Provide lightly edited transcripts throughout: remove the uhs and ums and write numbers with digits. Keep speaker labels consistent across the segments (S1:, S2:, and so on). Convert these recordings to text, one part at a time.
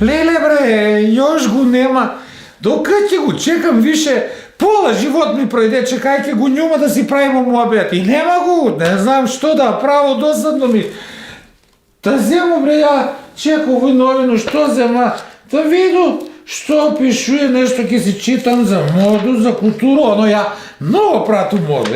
S1: Леле бре, još го нема. Докато ти го чекам, више, пола живот ми пройде, чекайки го нюма да си правимо муабет. И нема го, не знам що да право, досадно ми. Да вземо бре, я чекав новину, що взема, да виду, що пишує, нещо ки си читам за моду, за културу, оно я много прату моду,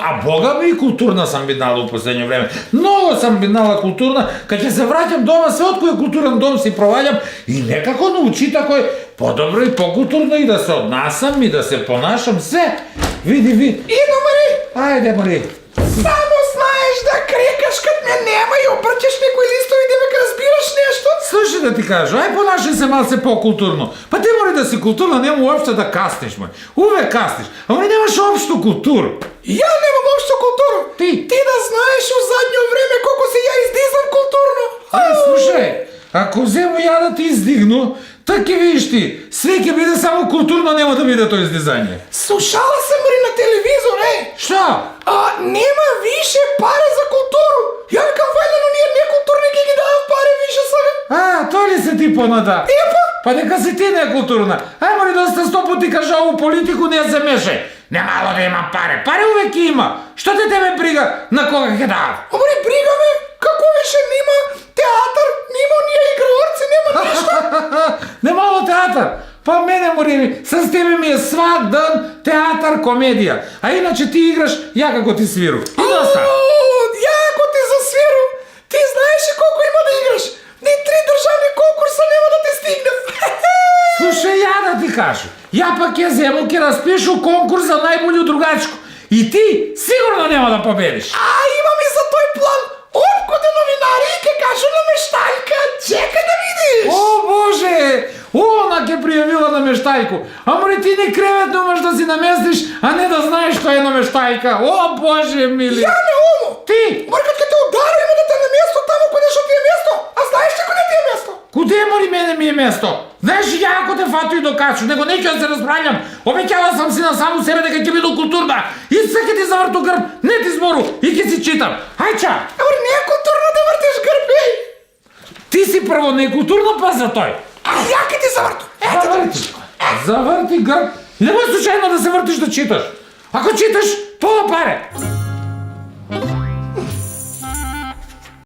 S1: а бога ми и културна съм бинала в последнее време. Много съм бинала културна, kad ќе се враќам дома, се од кој културен дом си проваѓам и некако научи такој по-добро и по-културно и да се однасам и да се понашам, се. Види.
S2: Иду, Мари!
S1: Ајде, Мари.
S2: Само знаеш да крекаш кад ме нема и обрчеш некои листови да ме разбираш нещо.
S1: Слушай да ти кажа, ај понашай се малце по-културно. Па ти мори да си културна, нема уопште да каснеш, мой. Увек каснеш, ама немаш общо култура.
S2: Я немам общо културу. Ти да знаеш у задньо време колко се я издизам културно.
S1: Слушай, ако вземо я да ти издигну, так и видиш ти, све ќе биде само културно, нема да биде тој издизање.
S2: Слушала съм, Мари, на телевизор,
S1: Што?
S2: Нема више пари за културу. Я викам, вајде, но ние некултурни ги давам пари више сега.
S1: Тој ли се ти понада?
S2: Епа!
S1: Па дека си ти некултурна. Ај мори доста 100 пути кажа ову политику не се мешај. Немало да има пари. Пари увек има. Што те тебе брига на кога ќе дадат?
S2: Мари, брига ме, како више нема театар, нема ние играорци, нема ништо.
S1: Немало театар. Па мене мори, с тебе ми е свак ден театар, комедија. А иначе ти играш, ја како ти свиру. И доста.
S2: Я ако ти засвиру, ти знаеш ли колко има да играш? Ни 3 държавни конкурса нема да те стигнем.
S1: Слушай, ја да ти кажу. Ја пак ќе зему, ќе распишу конкурс за најбољу другачко. И ти сигурно нема да победиш.
S2: Имам и за тој план. Опкоде новинари и ке кажу намештајка. Чекай да видиш.
S1: О, Боже! Она ќе пријавила намештајку. Амори ти не креветно можеш да си наместиш, а не да знаеш што е намештајка. О, Боже мили.
S2: Я не омо.
S1: Ти!
S2: Моркат ке те удари има да те на место тамо каде што ти е место. А знаеш ли каде ти е место?
S1: Куде мори мене ми е место? Знаеш, ја ако те фату и докачу, него неќе да се разбрањам. Обеќала сам си на саму себе дека ќе биду културна. И се ќе ти заврту грб, не ти збору, и ќе си читам. Хајча!
S2: Амор не е културно да въртиш гърб,
S1: Ти си прво некултурно, па за тој.
S2: Я ке ти завърту.
S1: Заврти грб. Не може случайно да се въртиш да читаш. Ако читаш, пола паре.